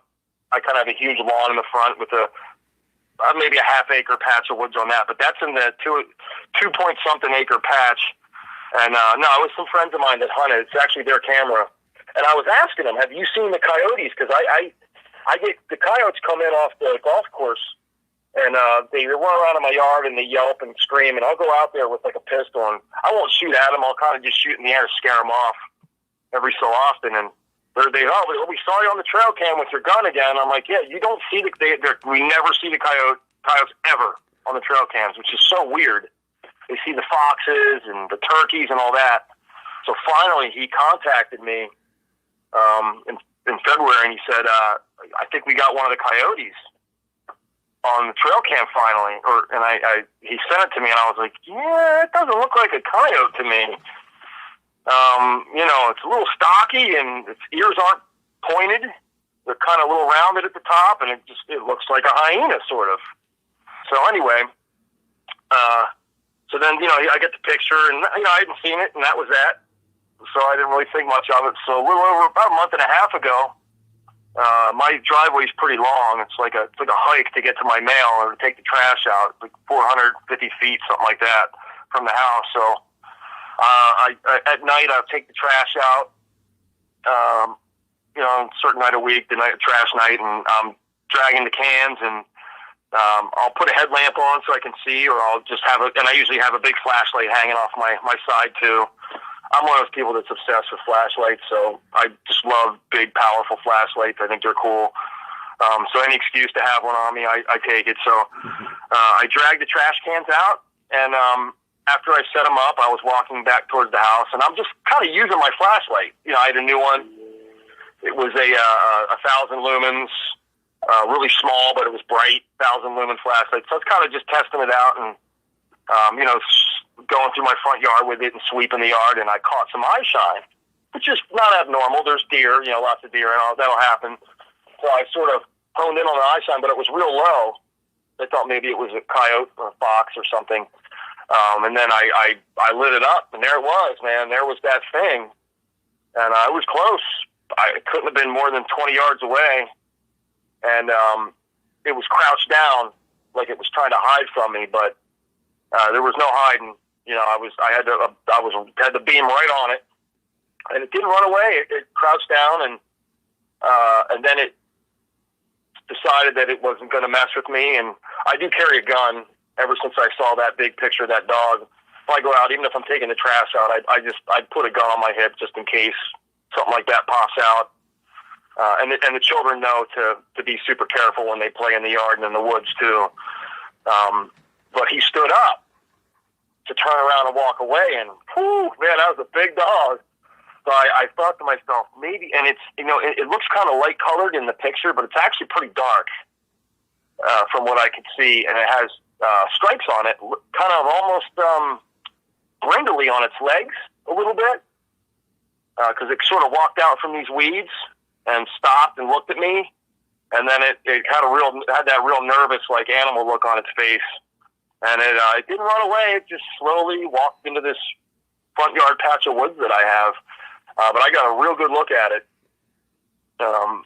I kind of have a huge lawn in the front with maybe a half-acre patch of woods on that, but that's in the 2-point-something acre patch. And it was some friends of mine that hunted. It's actually their camera. And I was asking them, have you seen the coyotes? Because I get the coyotes come in off the golf course, and they run around in my yard and they yelp and scream. And I'll go out there with like a pistol, and I won't shoot at them. I'll kind of just shoot in the air to scare them off every so often. And we saw you on the trail cam with your gun again. I'm like, yeah, you don't see we never see the coyotes ever on the trail cams, which is so weird. They see the foxes and the turkeys and all that. So finally, he contacted me in February, and he said, "I think we got one of the coyotes on the trail cam finally." He sent it to me, and I was like, "Yeah, it doesn't look like a coyote to me. It's a little stocky, and its ears aren't pointed. They're kind of a little rounded at the top, and it looks like a hyena, sort of." So anyway. So then, I get the picture, and, I hadn't seen it, and that was that. So I didn't really think much of it. So a little over about a month and a half ago, my driveway's pretty long. It's like a hike to get to my mail or to take the trash out, like 450 feet, something like that, from the house. So at night, I'll take the trash out, a certain night a week, the trash night, and I'm dragging the cans, and I'll put a headlamp on so I can see, or I'll just and I usually have a big flashlight hanging off my side too. I'm one of those people that's obsessed with flashlights, so I just love big, powerful flashlights. I think they're cool. So any excuse to have one on me, I take it. So I drag the trash cans out, and after I set them up, I was walking back towards the house, and I'm just kind of using my flashlight. I had a new one. It was a 1,000 lumens really small, but it was bright, 1,000-lumen flashlight. So it's kind of just testing it out and, going through my front yard with it and sweeping the yard, and I caught some eye shine, which is not abnormal. There's deer, lots of deer, and all that'll happen. So I sort of honed in on the eye shine, but it was real low. I thought maybe it was a coyote or a fox or something. And then I lit it up, and there it was, man. There was that thing. And I was close. I couldn't have been more than 20 yards away. And it was crouched down like it was trying to hide from me, but there was no hiding. I had the beam right on it, and it didn't run away. It crouched down, and then it decided that it wasn't going to mess with me. And I do carry a gun. Ever since I saw that big picture of that dog, if I go out, even if I'm taking the trash out, I'd put a gun on my hip just in case something like that pops out. And the children know to be super careful when they play in the yard and in the woods too. But he stood up to turn around and walk away, and whew, man, that was a big dog. So I thought to myself, maybe, and it's, it looks kind of light colored in the picture, but it's actually pretty dark from what I could see, and it has stripes on it, kind of almost brindly on its legs a little bit, because it sort of walked out from these weeds and stopped and looked at me, and then it had that real nervous, like, animal look on its face, and it didn't run away. It just slowly walked into this front yard patch of woods that I have, but I got a real good look at it, for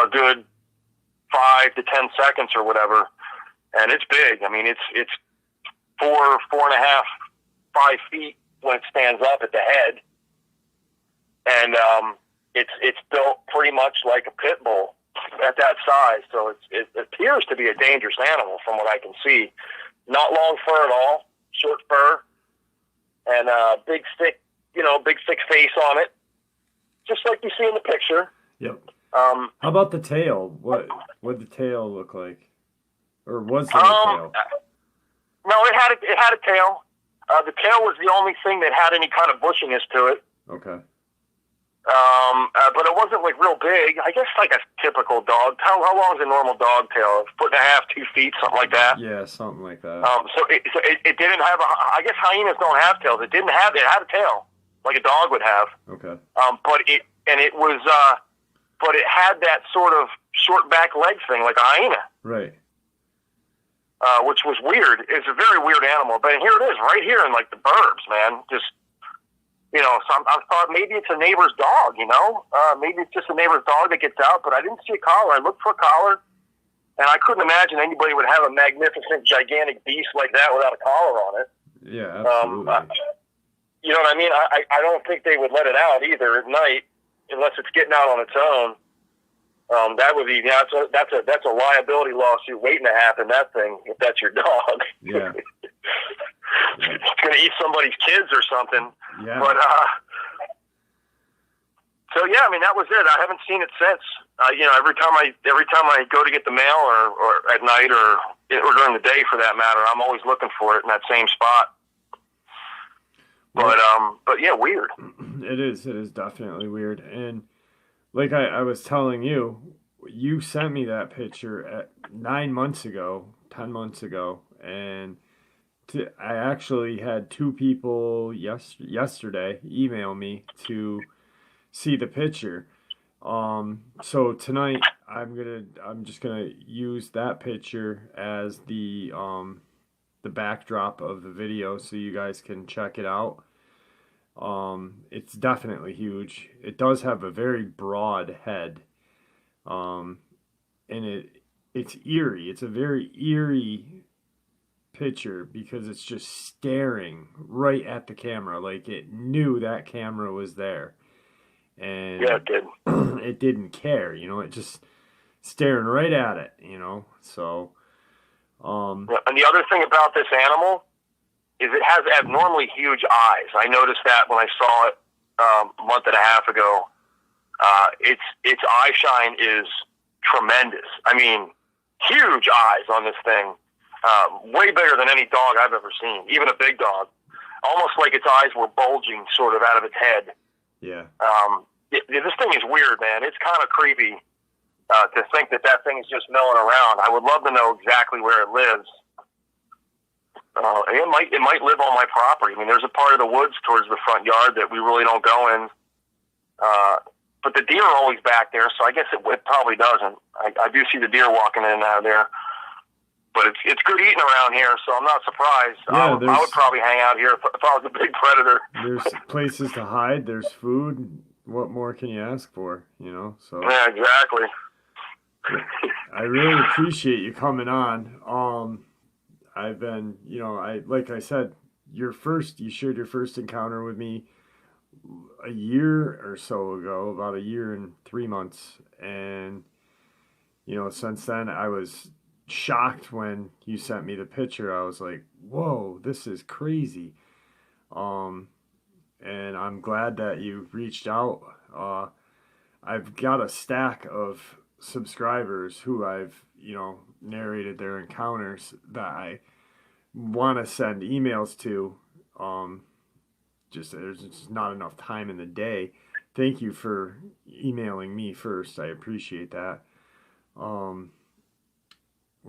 a good 5 to 10 seconds or whatever. And it's big. I mean, it's 4.5, 5 feet when it stands up at the head, and it's built pretty much like a pit bull at that size. So it appears to be a dangerous animal from what I can see. Not long fur at all, short fur, and big thick face on it, just like you see in the picture. Yep. How about the tail? What did the tail look like? Or was there a tail? No, it had a tail. The tail was the only thing that had any kind of bushiness to it. Okay. But it wasn't like real big. I guess like a typical dog. How long is a normal dog tail? 1.5 feet, 2 feet, something like that. Yeah, something like that. So it didn't have I guess hyenas don't have tails. It had a tail like a dog would have. Okay. But it had that sort of short back leg thing like a hyena. Right. Which was weird. It's a very weird animal. But here it is, right here in like the burbs, man. Just, so I thought maybe it's a neighbor's dog, maybe it's just a neighbor's dog that gets out, but I didn't see a collar. I looked for a collar, and I couldn't imagine anybody would have a magnificent, gigantic beast like that without a collar on it. Yeah, absolutely. You know what I mean? I don't think they would let it out either at night unless it's getting out on its own. That would be that's a liability lawsuit waiting to happen. That thing, if that's your dog, yeah, it's going to eat somebody's kids or something. Yeah. But so yeah, I mean that was it. I haven't seen it since. Every time I go to get the mail or at night or during the day for that matter, I'm always looking for it in that same spot. But yeah, weird. It is definitely weird. And like I was telling you, you sent me that picture at 10 months ago, and I actually had 2 people yesterday email me to see the picture. So tonight I'm just gonna use that picture as the backdrop of the video so you guys can check it out. It's definitely huge. It does have a very broad head. And it's eerie. It's a very eerie picture because it's just staring right at the camera like it knew that camera was there. And yeah, it did. It didn't care, it just staring right at it, So and the other thing about this animal is it has abnormally huge eyes. I noticed that when I saw it a month and a half ago. Its eye shine is tremendous. I mean, huge eyes on this thing. Way bigger than any dog I've ever seen, even a big dog. Almost like its eyes were bulging sort of out of its head. Yeah. This thing is weird, man. It's kind of creepy. to think that that thing is just milling around. I would love to know exactly where it lives. It might live on my property. I mean, there's a part of the woods towards the front yard that we really don't go in. But the deer are always back there, so I guess it probably doesn't. I do see the deer walking in and out of there. But it's good eating around here, so I'm not surprised. Yeah, I would probably hang out here if I was a big predator. There's places to hide. There's food. What more can you ask for? So yeah, exactly. I really appreciate you coming on. I've been, like I said, you shared your first encounter with me a year or so ago, about a year and 3 months, and since then I was shocked when you sent me the picture. I was like, whoa, this is crazy. And I'm glad that you reached out. I've got a stack of subscribers who I've narrated their encounters that I want to send emails to. There's just not enough time in the day. Thank you for emailing me first. I appreciate that.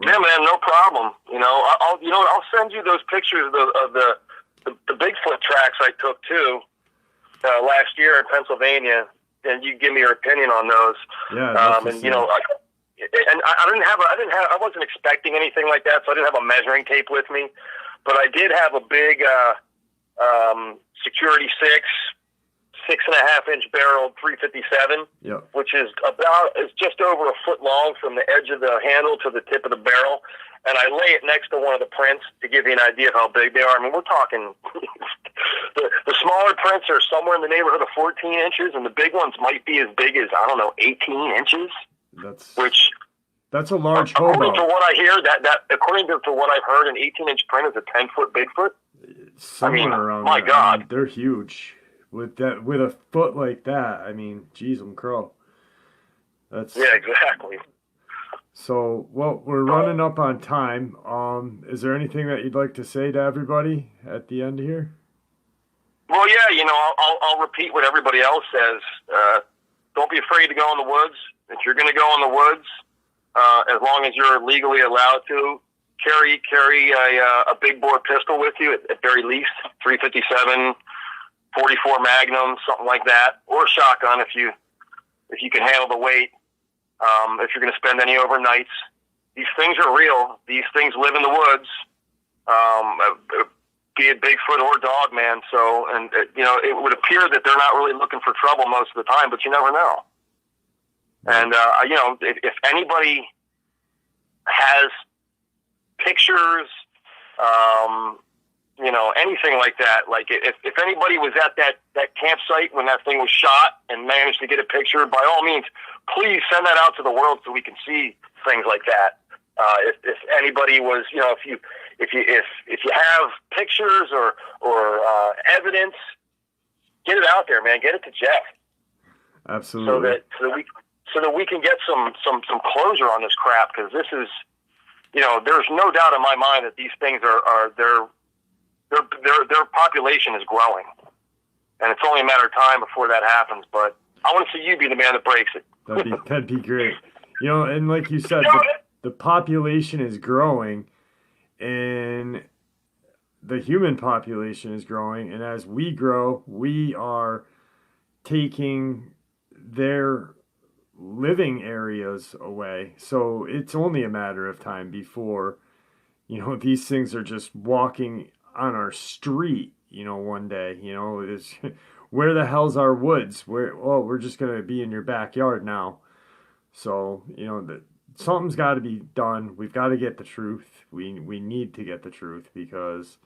Yeah, man, no problem. I'll send you those pictures of the Bigfoot tracks I took too last year in Pennsylvania, and you give me your opinion on those. Yeah, I wasn't expecting anything like that, so I didn't have a measuring tape with me, but I did have a big Security 6.5-inch barrel 357, yep, which is just over a foot long from the edge of the handle to the tip of the barrel. And I lay it next to one of the prints to give you an idea of how big they are. I mean, we're talking the smaller prints are somewhere in the neighborhood of 14 inches, and the big ones might be as big as 18 inches. That's a large hobo. According to what I hear, according to what I've heard, an 18-inch print is a 10-foot Bigfoot. Around my there. God, they're huge. With a foot like that, geez, crow. Yeah, exactly. So, well, we're running up on time. Is there anything that you'd like to say to everybody at the end here? Well, yeah, I'll repeat what everybody else says. Don't be afraid to go in the woods. If you're going to go in the woods, as long as you're legally allowed to, carry a big bore pistol with you at very least, 357, 44 Magnum, something like that, or a shotgun if you can handle the weight. If you're going to spend any overnights, these things are real. These things live in the woods, be it Bigfoot or Dogman. So, and it would appear that they're not really looking for trouble most of the time, but you never know. And if anybody has pictures, anything like that, like if anybody was at that campsite when that thing was shot and managed to get a picture, by all means, please send that out to the world so we can see things like that. If anybody was, if you have pictures or evidence, get it out there, man. Get it to Jeff. Absolutely. So that we can get some closure on this crap, because this is, there's no doubt in my mind that these things their population is growing, and it's only a matter of time before that happens. But I want to see you be the man that breaks it. That'd be great. And like you said, the population is growing, and the human population is growing, and as we grow, we are taking their living areas away. So it's only a matter of time before, these things are just walking on our street, one day. It's, where the hell's our woods? We're just going to be in your backyard now. So, something's got to be done. We've got to get the truth. We need to get the truth, because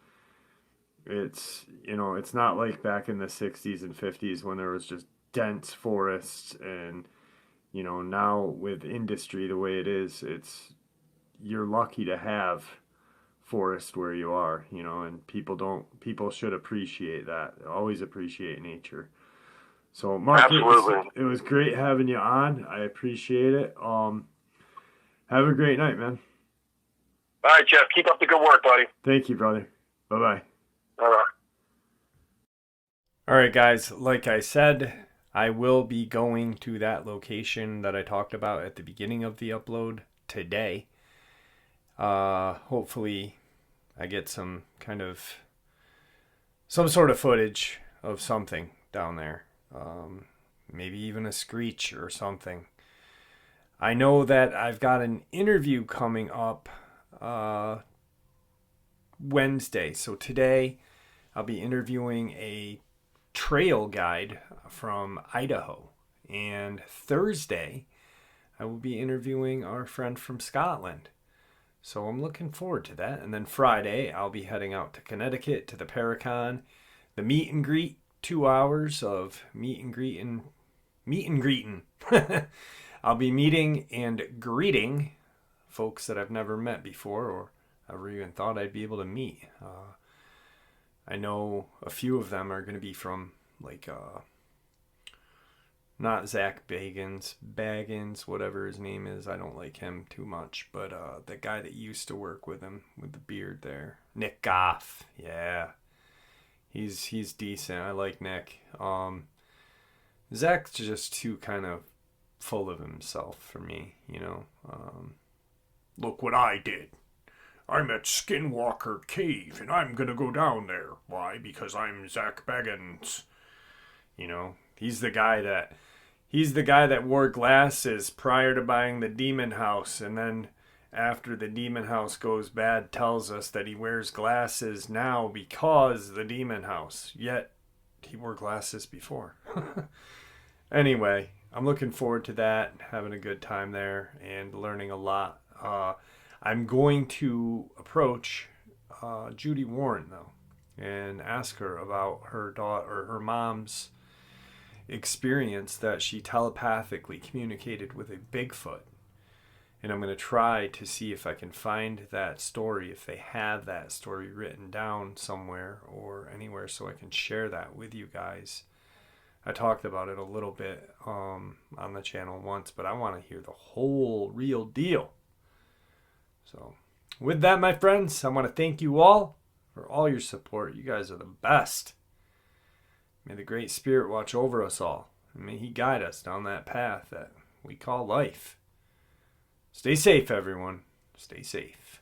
it's, it's not like back in the 60s and 50s when there was just dense forests, and now with industry the way it is, you're lucky to have forest where you are, and people should appreciate that. Always appreciate nature. So Mark, absolutely. It was great having you on. I appreciate it. Have a great night, man. All right, Jeff, keep up the good work, buddy. Thank you, brother. Bye-bye. All right. All right, guys, like I said, I will be going to that location that I talked about at the beginning of the upload today. Hopefully I get some sort of footage of something down there. Maybe even a screech or something. I know that I've got an interview coming up Wednesday. So today I'll be interviewing a trail guide from Idaho. And Thursday I will be interviewing our friend from Scotland. So I'm looking forward to that. And then Friday I'll be heading out to Connecticut to the Paracon, the meet and greet, 2 hours of meet and greeting. I'll be meeting and greeting folks that I've never met before or ever even thought I'd be able to meet. I know a few of them are going to be from not Zach Baggins, whatever his name is. I don't like him too much, but the guy that used to work with him with the beard there, Nick Goff. Yeah, he's decent. I like Nick. Zach's just too kind of full of himself for me, you know. Look what I did. I'm at Skinwalker Cave, and I'm gonna go down there. Why? Because I'm Zach Baggins. You know, he's the guy that wore glasses prior to buying the Demon House, and then after the Demon House goes bad, tells us that he wears glasses now because the Demon House. Yet he wore glasses before. Anyway, I'm looking forward to that, having a good time there and learning a lot. I'm going to approach Judy Warren, though, and ask her about her daughter or her mom's experience that she telepathically communicated with a Bigfoot. And I'm going to try to see if I can find that story, if they have that story written down somewhere or anywhere, so I can share that with you guys. I talked about it a little bit on the channel once, but I want to hear the whole real deal. So with that, my friends, I want to thank you all for all your support. You guys are the best. May the Great Spirit watch over us all, and may He guide us down that path that we call life. Stay safe, everyone. Stay safe.